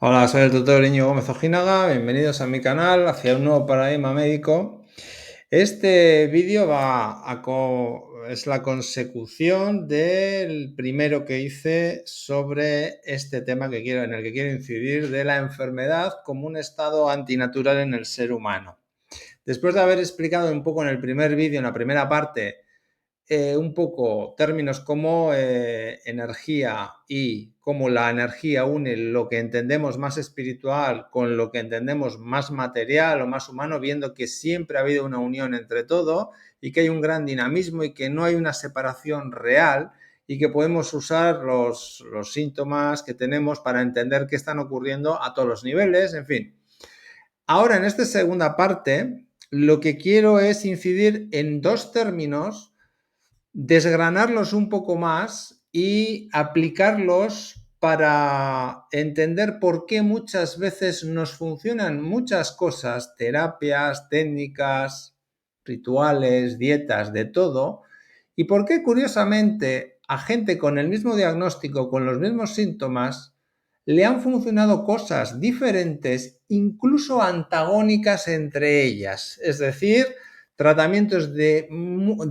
Hola, soy el tutor Íñigo Gómez Ojinaga, bienvenidos a mi canal hacia un nuevo paradigma médico. Este vídeo es la consecución del primero que hice sobre este tema en el que quiero incidir, de la enfermedad como un estado antinatural en el ser humano. Después de haber explicado un poco en el primer vídeo, en la primera parte, un poco términos como energía y cómo la energía une lo que entendemos más espiritual con lo que entendemos más material o más humano, viendo que siempre ha habido una unión entre todo y que hay un gran dinamismo y que no hay una separación real y que podemos usar los síntomas que tenemos para entender qué están ocurriendo a todos los niveles, en fin. Ahora, en esta segunda parte, lo que quiero es incidir en dos términos, desgranarlos un poco más y aplicarlos para entender por qué muchas veces nos funcionan muchas cosas, terapias, técnicas, rituales, dietas, de todo, y por qué curiosamente a gente con el mismo diagnóstico, con los mismos síntomas, le han funcionado cosas diferentes, incluso antagónicas entre ellas. Es decir, tratamientos de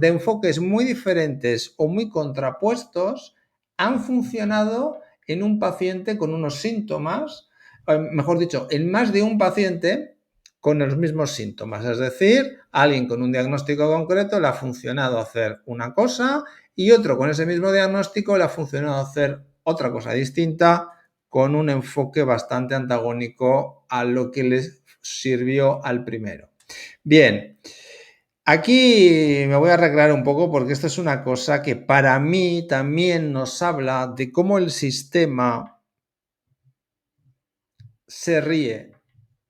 enfoques muy diferentes o muy contrapuestos han funcionado en un paciente con unos síntomas, mejor dicho, en más de un paciente con los mismos síntomas. Es decir, a alguien con un diagnóstico concreto le ha funcionado hacer una cosa y otro con ese mismo diagnóstico le ha funcionado hacer otra cosa distinta con un enfoque bastante antagónico a lo que les sirvió al primero. Bien, aquí me voy a arreglar un poco porque esto es una cosa que para mí también nos habla de cómo el sistema se ríe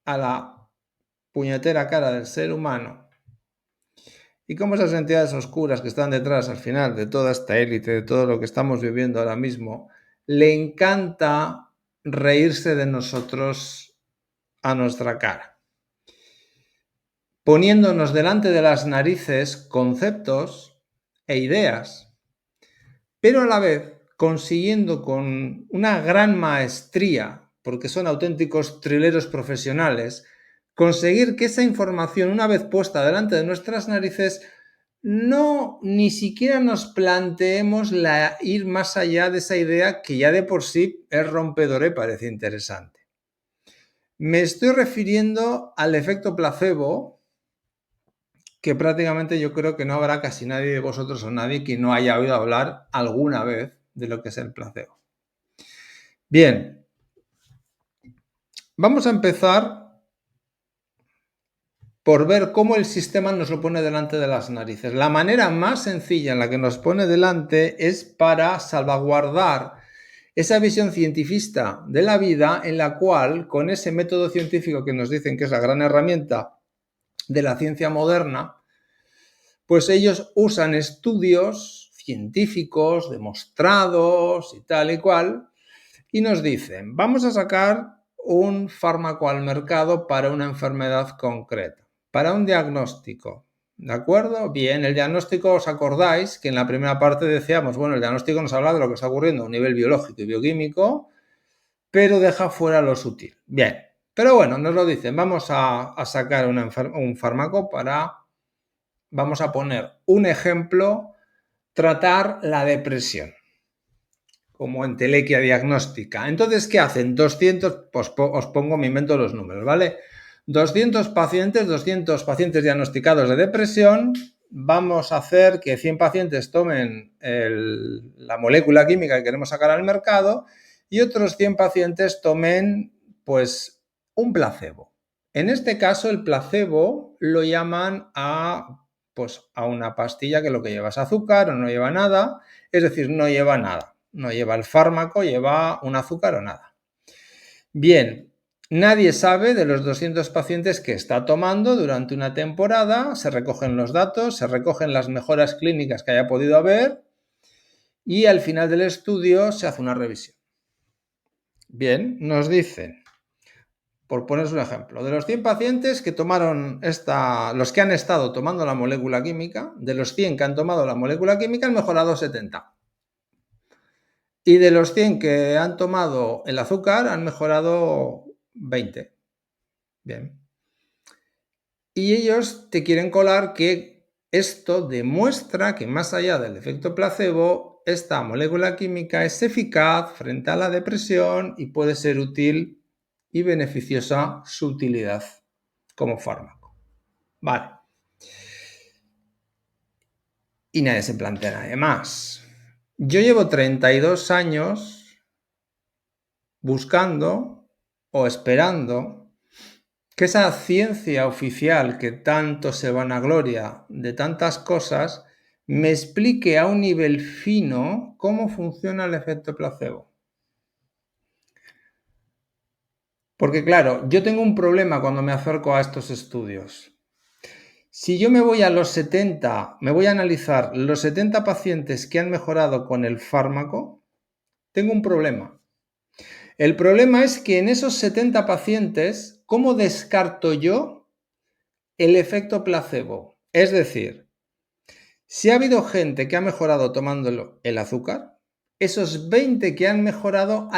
a la puñetera cara del ser humano y cómo esas entidades oscuras que están detrás al final de toda esta élite, de todo lo que estamos viviendo ahora mismo, le encanta reírse de nosotros a nuestra cara, poniéndonos delante de las narices conceptos e ideas, pero a la vez consiguiendo con una gran maestría, porque son auténticos trileros profesionales, conseguir que esa información, una vez puesta delante de nuestras narices, no ni siquiera nos planteemos ir más allá de esa idea que ya de por sí es rompedora y parece interesante. Me estoy refiriendo al efecto placebo, que prácticamente yo creo que no habrá casi nadie de vosotros o nadie que no haya oído hablar alguna vez de lo que es el placebo. Bien, vamos a empezar por ver cómo el sistema nos lo pone delante de las narices. La manera más sencilla en la que nos pone delante es para salvaguardar esa visión cientifista de la vida, en la cual, con ese método científico que nos dicen que es la gran herramienta de la ciencia moderna, pues ellos usan estudios científicos demostrados y tal y cual, y nos dicen, vamos a sacar un fármaco al mercado para una enfermedad concreta, para un diagnóstico. ¿De acuerdo? Bien, el diagnóstico, ¿os acordáis que en la primera parte decíamos, bueno, el diagnóstico nos habla de lo que está ocurriendo a un nivel biológico y bioquímico, pero deja fuera lo sutil? Bien, pero bueno, nos lo dicen, vamos a sacar un fármaco para, vamos a poner un ejemplo, tratar la depresión como entelequia diagnóstica. Entonces, ¿qué hacen? 200, pues os pongo, me invento los números, ¿vale? 200 pacientes diagnosticados de depresión, vamos a hacer que 100 pacientes tomen la molécula química que queremos sacar al mercado y otros 100 pacientes tomen, pues, un placebo. En este caso, el placebo lo llaman pues, a una pastilla que lo que lleva es azúcar o no lleva nada, es decir, no lleva nada. No lleva el fármaco, lleva un azúcar o nada. Bien, nadie sabe de los 200 pacientes que está tomando durante una temporada, se recogen los datos, se recogen las mejoras clínicas que haya podido haber y al final del estudio se hace una revisión. Bien, nos dicen, por poneros un ejemplo, de los 100 pacientes que tomaron los que han estado tomando la molécula química, de los 100 que han tomado la molécula química han mejorado 70. Y de los 100 que han tomado el azúcar, han mejorado 20. Bien. Y ellos te quieren colar que esto demuestra que más allá del efecto placebo, esta molécula química es eficaz frente a la depresión y puede ser útil y beneficiosa su utilidad como fármaco. Vale. Y nadie se plantea nada más. Yo llevo 32 años buscando o esperando que esa ciencia oficial que tanto se vanagloria de tantas cosas me explique a un nivel fino cómo funciona el efecto placebo. Porque claro, yo tengo un problema cuando me acerco a estos estudios. Si yo me voy a los 70, me voy a analizar los 70 pacientes que han mejorado con el fármaco, tengo un problema. El problema es que en esos 70 pacientes, ¿cómo descarto yo el efecto placebo? Es decir, si ha habido gente que ha mejorado tomando el azúcar, esos 20 que han mejorado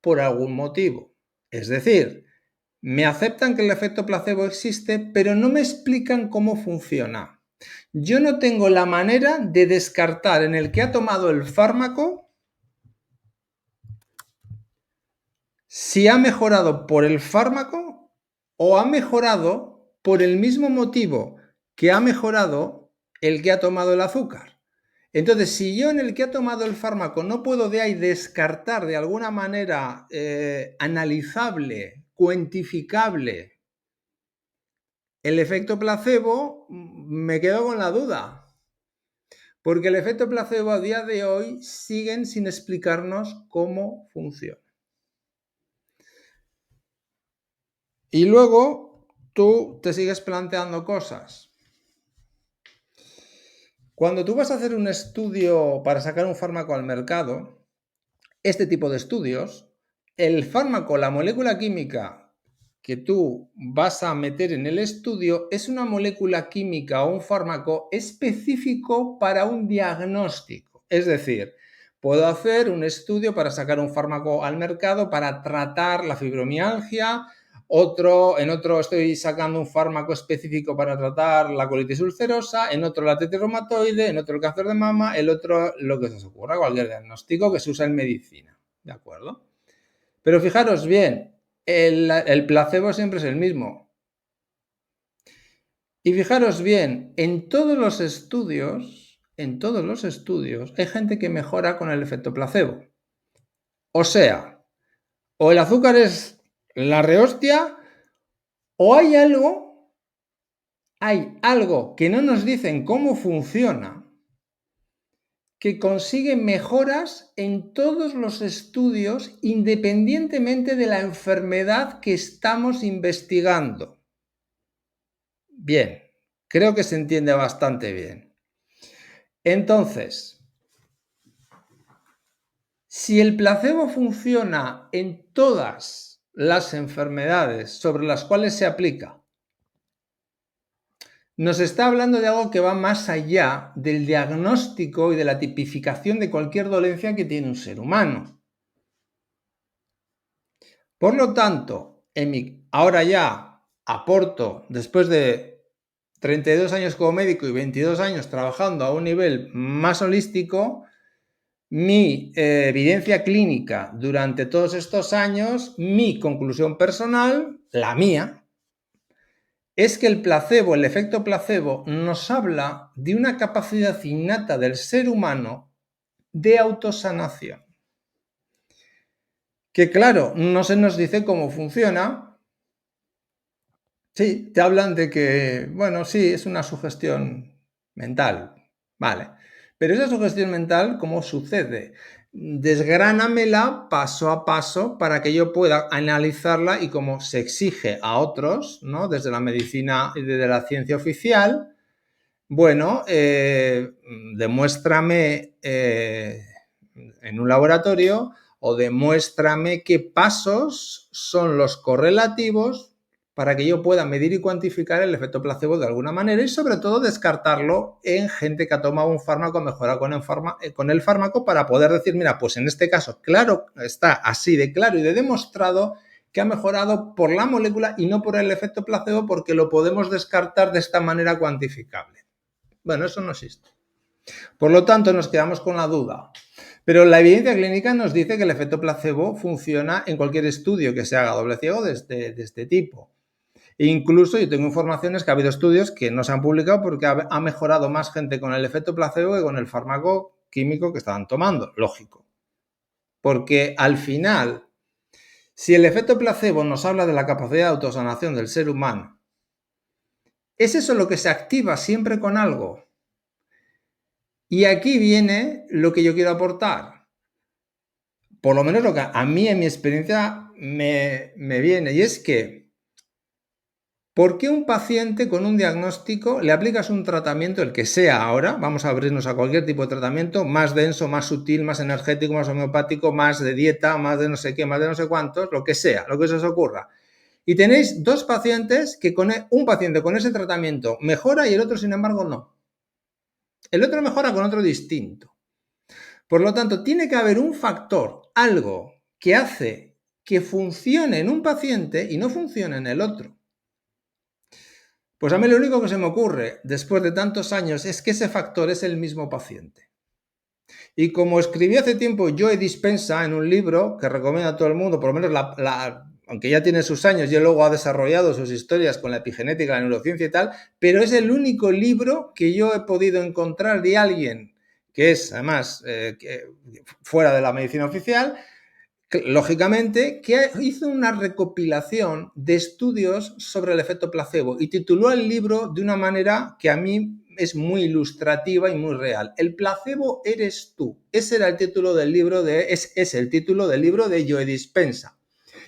por algún motivo. Es decir, me aceptan que el efecto placebo existe, pero no me explican cómo funciona. Yo no tengo la manera de descartar en el que ha tomado el fármaco si ha mejorado por el fármaco o ha mejorado por el mismo motivo que ha mejorado el que ha tomado el azúcar. Entonces, si yo en el que ha tomado el fármaco no puedo de ahí descartar de alguna manera analizable, cuantificable el efecto placebo, me quedo con la duda. Porque el efecto placebo a día de hoy siguen sin explicarnos cómo funciona. Y luego tú te sigues planteando cosas. Cuando tú vas a hacer un estudio para sacar un fármaco al mercado, este tipo de estudios, el fármaco, la molécula química que tú vas a meter en el estudio es una molécula química o un fármaco específico para un diagnóstico. Es decir, puedo hacer un estudio para sacar un fármaco al mercado para tratar la fibromialgia, en otro estoy sacando un fármaco específico para tratar la colitis ulcerosa, en otro la artritis reumatoide, en otro el cáncer de mama, el otro lo que se os ocurra, cualquier diagnóstico que se usa en medicina. ¿De acuerdo? Pero fijaros bien, el placebo siempre es el mismo. Y fijaros bien, en todos los estudios, hay gente que mejora con el efecto placebo. O sea, o el azúcar es la rehostia, o hay algo que no nos dicen cómo funciona, que consigue mejoras en todos los estudios independientemente de la enfermedad que estamos investigando. Bien, creo que se entiende bastante bien. Entonces, si el placebo funciona en todas las enfermedades sobre las cuales se aplica, nos está hablando de algo que va más allá del diagnóstico y de la tipificación de cualquier dolencia que tiene un ser humano. Por lo tanto, ahora ya aporto, después de 32 años como médico y 22 años trabajando a un nivel más holístico, mi evidencia clínica durante todos estos años, mi conclusión personal, la mía, es que el placebo, el efecto placebo, nos habla de una capacidad innata del ser humano de autosanación. Que claro, no se nos dice cómo funciona. Sí, te hablan de que, bueno, sí, es una sugestión mental, vale. Pero esa sugestión mental, ¿cómo sucede? Desgránamela paso a paso para que yo pueda analizarla y como se exige a otros, ¿no? Desde la medicina y desde la ciencia oficial, bueno, demuéstrame en un laboratorio o demuéstrame qué pasos son los correlativos para que yo pueda medir y cuantificar el efecto placebo de alguna manera y sobre todo descartarlo en gente que ha tomado un fármaco, mejorado con el fármaco para poder decir, mira, pues en este caso, claro, está así de claro y de demostrado que ha mejorado por la molécula y no por el efecto placebo porque lo podemos descartar de esta manera cuantificable. Bueno, eso no existe. Por lo tanto, nos quedamos con la duda. Pero la evidencia clínica nos dice que el efecto placebo funciona en cualquier estudio que se haga doble ciego de este tipo. E incluso yo tengo informaciones que ha habido estudios que no se han publicado porque ha mejorado más gente con el efecto placebo que con el fármaco químico que estaban tomando. Lógico. Porque al final, si el efecto placebo nos habla de la capacidad de autosanación del ser humano, ¿es eso lo que se activa siempre con algo? Y aquí viene lo que yo quiero aportar. Por lo menos lo que a mí en mi experiencia me viene. Y es que, ¿por qué un paciente con un diagnóstico le aplicas un tratamiento, el que sea ahora, vamos a abrirnos a cualquier tipo de tratamiento, más denso, más sutil, más energético, más homeopático, más de dieta, más de no sé qué, más de no sé cuántos, lo que sea, lo que se os ocurra? Y tenéis dos pacientes que un paciente con ese tratamiento mejora y el otro, sin embargo, no. El otro mejora con otro distinto. Por lo tanto, tiene que haber un factor, algo que hace que funcione en un paciente y no funcione en el otro. Pues a mí lo único que se me ocurre después de tantos años es que ese factor es el mismo paciente. Y como escribí hace tiempo Joe Dispenza en un libro que recomiendo a todo el mundo, por lo menos aunque ya tiene sus años y luego ha desarrollado sus historias con la epigenética, la neurociencia y tal, pero es el único libro que yo he podido encontrar de alguien que es, además, fuera de la medicina oficial, lógicamente, que hizo una recopilación de estudios sobre el efecto placebo y tituló el libro de una manera que a mí es muy ilustrativa y muy real. El placebo eres tú. Ese era el título del libro es el título del libro de Joe Dispenza.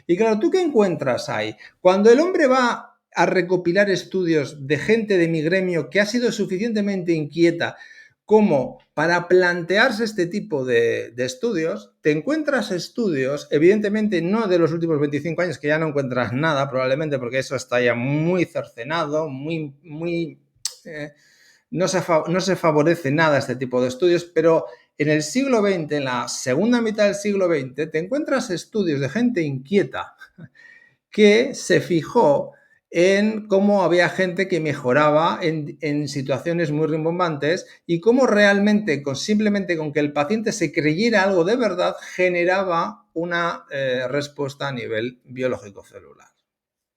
Y claro, ¿tú qué encuentras ahí? Cuando el hombre va a recopilar estudios de gente de mi gremio que ha sido suficientemente inquieta como para plantearse este tipo de estudios, te encuentras estudios, evidentemente no de los últimos 25 años, que ya no encuentras nada, probablemente porque eso está ya muy cercenado, no se favorece nada este tipo de estudios, pero en el siglo XX, en la segunda mitad del siglo XX, te encuentras estudios de gente inquieta que se fijó en cómo había gente que mejoraba en situaciones muy rimbombantes y cómo realmente, simplemente con que el paciente se creyera algo de verdad, generaba una respuesta a nivel biológico celular.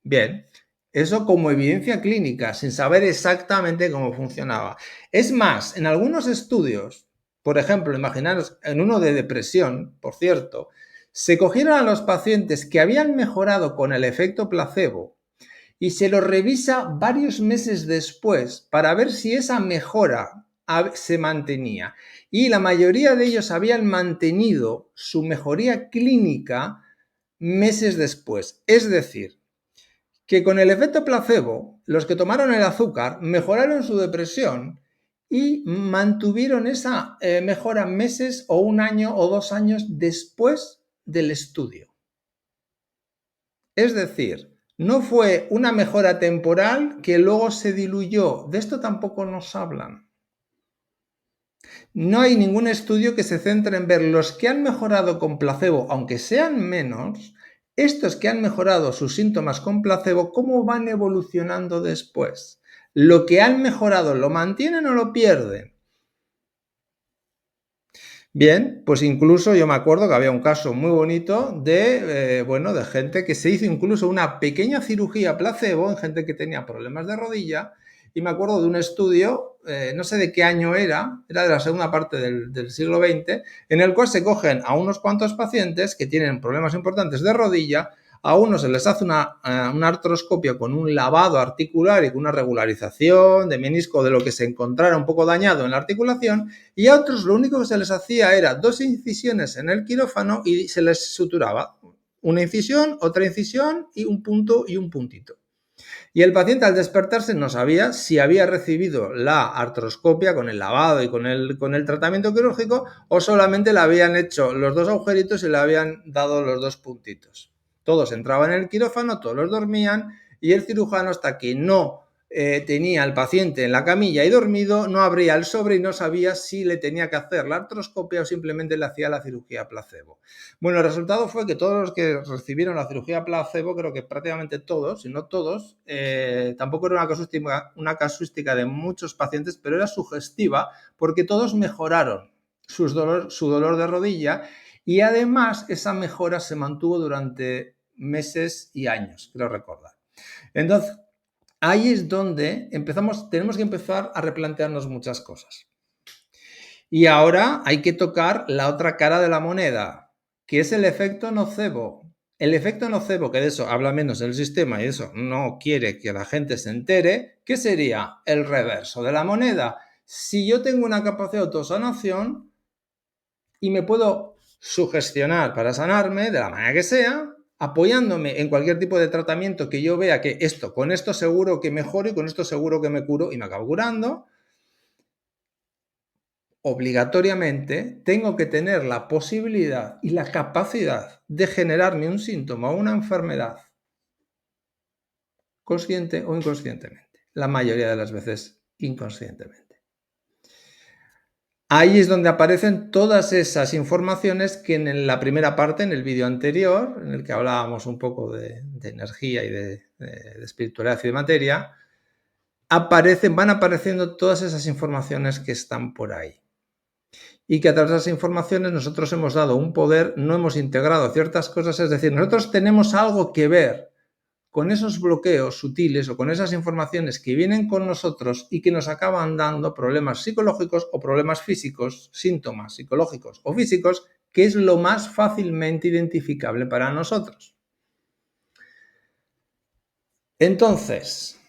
Bien, eso como evidencia clínica, sin saber exactamente cómo funcionaba. Es más, en algunos estudios, por ejemplo, imaginaros en uno de depresión, por cierto, se cogieron a los pacientes que habían mejorado con el efecto placebo y se los revisa varios meses después para ver si esa mejora se mantenía. Y la mayoría de ellos habían mantenido su mejoría clínica meses después. Es decir, que con el efecto placebo, los que tomaron el azúcar mejoraron su depresión y mantuvieron esa mejora meses o un año o 2 años después del estudio. Es decir, no fue una mejora temporal que luego se diluyó. De esto tampoco nos hablan. No hay ningún estudio que se centre en ver los que han mejorado con placebo, aunque sean menos, estos que han mejorado sus síntomas con placebo, cómo van evolucionando después. Lo que han mejorado, ¿lo mantienen o lo pierden? Bien, pues incluso yo me acuerdo que había un caso muy bonito de gente que se hizo incluso una pequeña cirugía placebo en gente que tenía problemas de rodilla, y me acuerdo de un estudio, no sé de qué año era de la segunda parte del siglo XX, en el cual se cogen a unos cuantos pacientes que tienen problemas importantes de rodilla. A unos se les hace una artroscopia con un lavado articular y con una regularización de menisco de lo que se encontrara un poco dañado en la articulación, y a otros lo único que se les hacía era 2 incisiones en el quirófano y se les suturaba una incisión, otra incisión y un punto y un puntito. Y el paciente al despertarse no sabía si había recibido la artroscopia con el lavado y con el tratamiento quirúrgico o solamente le habían hecho los 2 agujeritos y le habían dado los 2 puntitos. Todos entraban en el quirófano, todos los dormían y el cirujano, hasta que no tenía al paciente en la camilla y dormido, no abría el sobre y no sabía si le tenía que hacer la artroscopia o simplemente le hacía la cirugía placebo. Bueno, el resultado fue que todos los que recibieron la cirugía placebo, creo que prácticamente todos, si no todos, tampoco era una casuística de muchos pacientes, pero era sugestiva porque todos mejoraron su dolor de rodilla, y además esa mejora se mantuvo durante meses y años, creo recordar. Entonces, ahí es donde tenemos que empezar a replantearnos muchas cosas. Y ahora hay que tocar la otra cara de la moneda, que es el efecto nocebo. El efecto nocebo, que de eso habla menos el sistema y eso no quiere que la gente se entere, ¿qué sería el reverso de la moneda? Si yo tengo una capacidad de autosanación y me puedo sugestionar para sanarme de la manera que sea, apoyándome en cualquier tipo de tratamiento que yo vea que con esto seguro que mejoro y con esto seguro que me curo y me acabo curando, obligatoriamente tengo que tener la posibilidad y la capacidad de generarme un síntoma o una enfermedad, consciente o inconscientemente. La mayoría de las veces inconscientemente. Ahí es donde aparecen todas esas informaciones que en la primera parte, en el vídeo anterior, en el que hablábamos un poco de energía y de espiritualidad y de materia, van apareciendo todas esas informaciones que están por ahí. Y que a través de esas informaciones nosotros hemos dado un poder, no hemos integrado ciertas cosas, es decir, nosotros tenemos algo que ver con esos bloqueos sutiles o con esas informaciones que vienen con nosotros y que nos acaban dando problemas psicológicos o problemas físicos, síntomas psicológicos o físicos, que es lo más fácilmente identificable para nosotros. Entonces,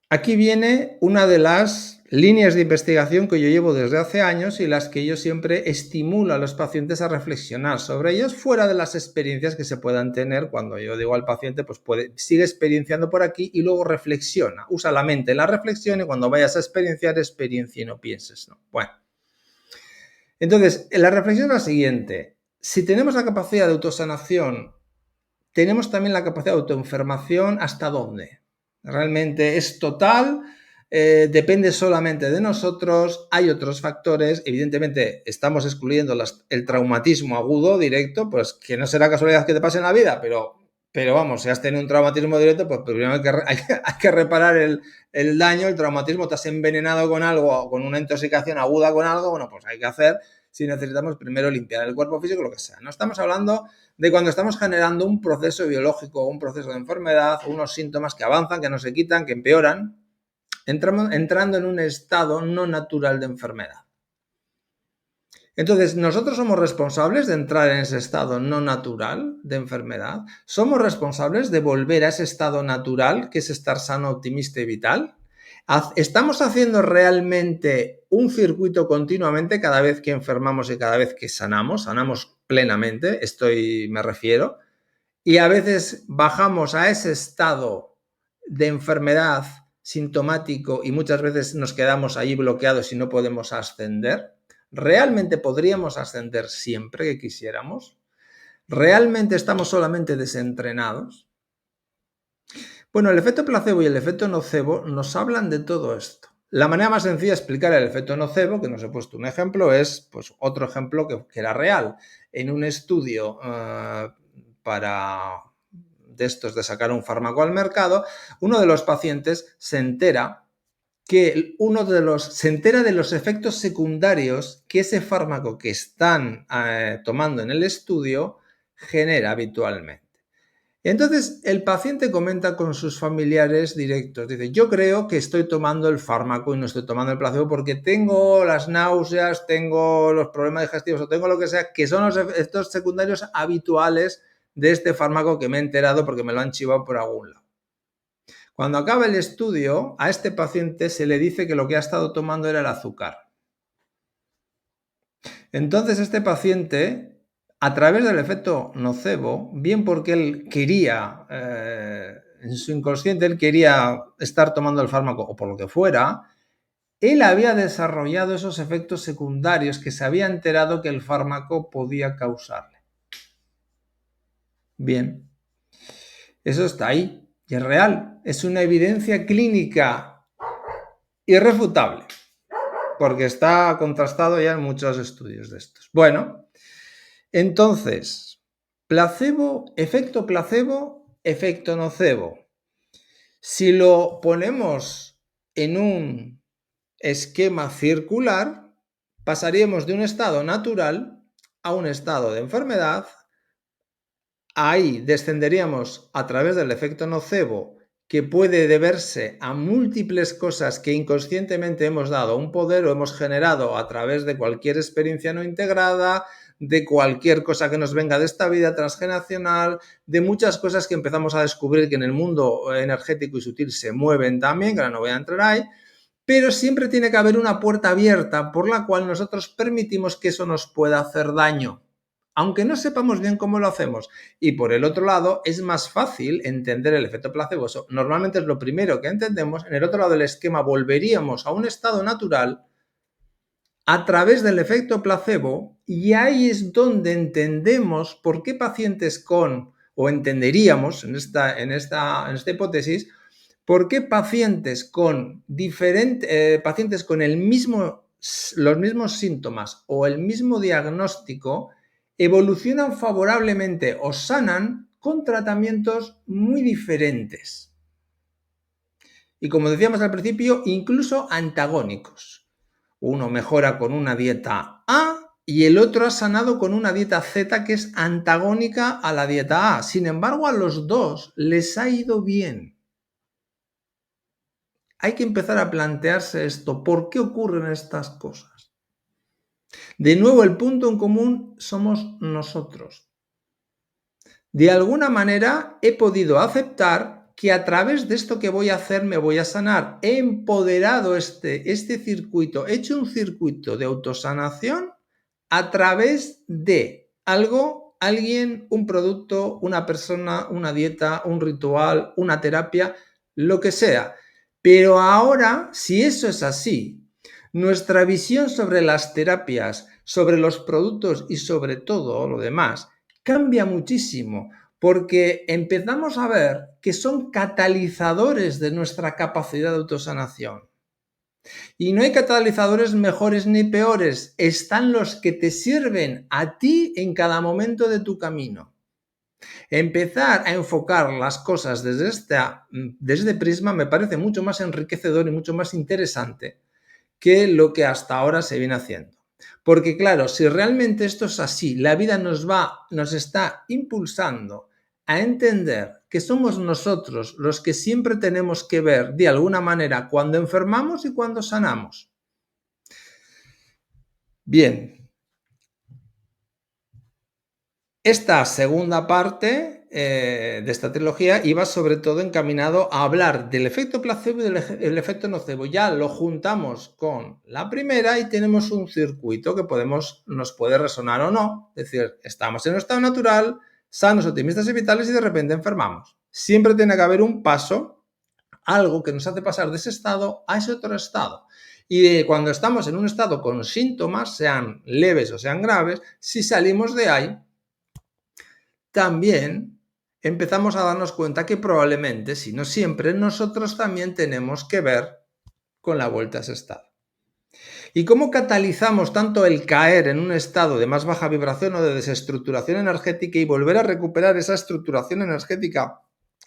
aquí viene una de las líneas de investigación que yo llevo desde hace años y las que yo siempre estimulo a los pacientes a reflexionar sobre ellos fuera de las experiencias que se puedan tener. Cuando yo digo al paciente, pues sigue experienciando por aquí y luego reflexiona, usa la mente en la reflexión y cuando vayas a experienciar, experiencia y no pienses, ¿no? Bueno, entonces, la reflexión es la siguiente. Si tenemos la capacidad de autosanación, tenemos también la capacidad de autoenfermación, ¿hasta dónde? Realmente es total. Depende solamente de nosotros, hay otros factores, evidentemente estamos excluyendo el traumatismo agudo directo, pues que no será casualidad que te pase en la vida, pero vamos, si has tenido un traumatismo directo, pues primero hay que reparar el daño, el traumatismo, te has envenenado con algo, con una intoxicación aguda con algo, bueno, pues hay que hacer, si necesitamos primero limpiar el cuerpo físico, lo que sea. No estamos hablando de cuando estamos generando un proceso biológico, un proceso de enfermedad, unos síntomas que avanzan, que no se quitan, que empeoran, entrando en un estado no natural de enfermedad. Entonces, ¿nosotros somos responsables de entrar en ese estado no natural de enfermedad? ¿Somos responsables de volver a ese estado natural, que es estar sano, optimista y vital? ¿Estamos haciendo realmente un circuito continuamente cada vez que enfermamos y cada vez que sanamos? Sanamos plenamente, me refiero. Y a veces bajamos a ese estado de enfermedad sintomático y muchas veces nos quedamos allí bloqueados y no podemos ascender. ¿Realmente podríamos ascender siempre que quisiéramos? ¿Realmente estamos solamente desentrenados? Bueno, el efecto placebo y el efecto nocebo nos hablan de todo esto. La manera más sencilla de explicar el efecto nocebo, que nos he puesto un ejemplo, es pues, otro ejemplo que era real. En un estudio de sacar un fármaco al mercado, uno de los pacientes se entera de los efectos secundarios que ese fármaco que están tomando en el estudio genera habitualmente. Entonces, el paciente comenta con sus familiares directos, dice, yo creo que estoy tomando el fármaco y no estoy tomando el placebo porque tengo las náuseas, tengo los problemas digestivos o tengo lo que sea, que son los efectos secundarios habituales de este fármaco que me he enterado porque me lo han chivado por algún lado. Cuando acaba el estudio, a este paciente se le dice que lo que ha estado tomando era el azúcar. Entonces, este paciente, a través del efecto nocebo, bien porque él quería, en su inconsciente, él quería estar tomando el fármaco o por lo que fuera, él había desarrollado esos efectos secundarios que se había enterado que el fármaco podía causarle. Bien, eso está ahí. Y es real, es una evidencia clínica irrefutable, porque está contrastado ya en muchos estudios de estos. Bueno, entonces, efecto nocebo. Si lo ponemos en un esquema circular, pasaríamos de un estado natural a un estado de enfermedad. Ahí descenderíamos a través del efecto nocebo, que puede deberse a múltiples cosas que inconscientemente hemos dado un poder o hemos generado a través de cualquier experiencia no integrada, de cualquier cosa que nos venga de esta vida transgeneracional, de muchas cosas que empezamos a descubrir que en el mundo energético y sutil se mueven también, que ahora no voy a entrar ahí, pero siempre tiene que haber una puerta abierta por la cual nosotros permitimos que eso nos pueda hacer daño, aunque no sepamos bien cómo lo hacemos. Y por el otro lado, es más fácil entender el efecto placebo. Eso normalmente es lo primero que entendemos. En el otro lado del esquema volveríamos a un estado natural a través del efecto placebo, y ahí es donde entendemos por qué pacientes o entenderíamos en esta hipótesis, por qué pacientes con los mismos síntomas o el mismo diagnóstico evolucionan favorablemente o sanan con tratamientos muy diferentes. Y como decíamos al principio, incluso antagónicos. Uno mejora con una dieta A y el otro ha sanado con una dieta Z que es antagónica a la dieta A. Sin embargo, a los dos les ha ido bien. Hay que empezar a plantearse esto. ¿Por qué ocurren estas cosas? De nuevo, el punto en común somos nosotros. De alguna manera he podido aceptar que a través de esto que voy a hacer me voy a sanar. He empoderado este circuito, he hecho un circuito de autosanación a través de algo, alguien, un producto, una persona, una dieta, un ritual, una terapia, lo que sea. Pero ahora, si eso es así, nuestra visión sobre las terapias, sobre los productos y sobre todo lo demás cambia muchísimo, porque empezamos a ver que son catalizadores de nuestra capacidad de autosanación. Y no hay catalizadores mejores ni peores, están los que te sirven a ti en cada momento de tu camino. Empezar a enfocar las cosas desde este prisma me parece mucho más enriquecedor y mucho más interesante que lo que hasta ahora se viene haciendo. Porque claro, si realmente esto es así, la vida nos está impulsando a entender que somos nosotros los que siempre tenemos que ver de alguna manera cuando enfermamos y cuando sanamos. Bien, esta segunda parte de esta trilogía iba sobre todo encaminado a hablar del efecto placebo y del efecto nocebo. Ya lo juntamos con la primera y tenemos un circuito que nos puede resonar o no. Es decir, estamos en un estado natural, sanos, optimistas y vitales, y de repente enfermamos. Siempre tiene que haber un paso, algo que nos hace pasar de ese estado a ese otro estado. Y cuando estamos en un estado con síntomas, sean leves o sean graves, si salimos de ahí, también empezamos a darnos cuenta que probablemente, si no siempre, nosotros también tenemos que ver con la vuelta a ese estado. ¿Y cómo catalizamos tanto el caer en un estado de más baja vibración o de desestructuración energética y volver a recuperar esa estructuración energética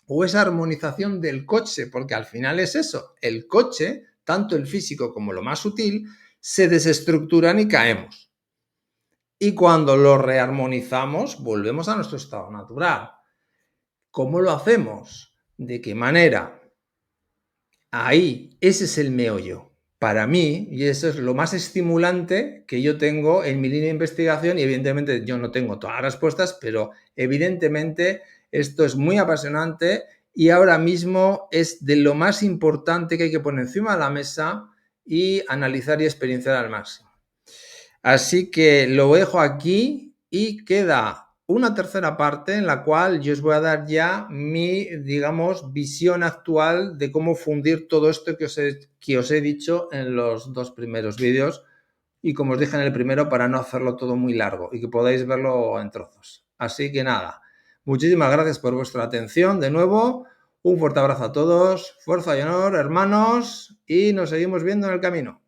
o esa armonización del coche? Porque al final es eso, el coche, tanto el físico como lo más sutil, se desestructuran y caemos. Y cuando lo rearmonizamos, volvemos a nuestro estado natural. ¿Cómo lo hacemos? ¿De qué manera? Ahí, ese es el meollo. Para mí, y eso es lo más estimulante que yo tengo en mi línea de investigación, y evidentemente yo no tengo todas las respuestas, pero evidentemente esto es muy apasionante y ahora mismo es de lo más importante que hay que poner encima de la mesa y analizar y experienciar al máximo. Así que lo dejo aquí y queda una tercera parte en la cual yo os voy a dar ya mi, digamos, visión actual de cómo fundir todo esto que os he dicho en los dos primeros vídeos y como os dije en el primero, para no hacerlo todo muy largo y que podáis verlo en trozos. Así que nada, muchísimas gracias por vuestra atención de nuevo. Un fuerte abrazo a todos, fuerza y honor, hermanos, y nos seguimos viendo en el camino.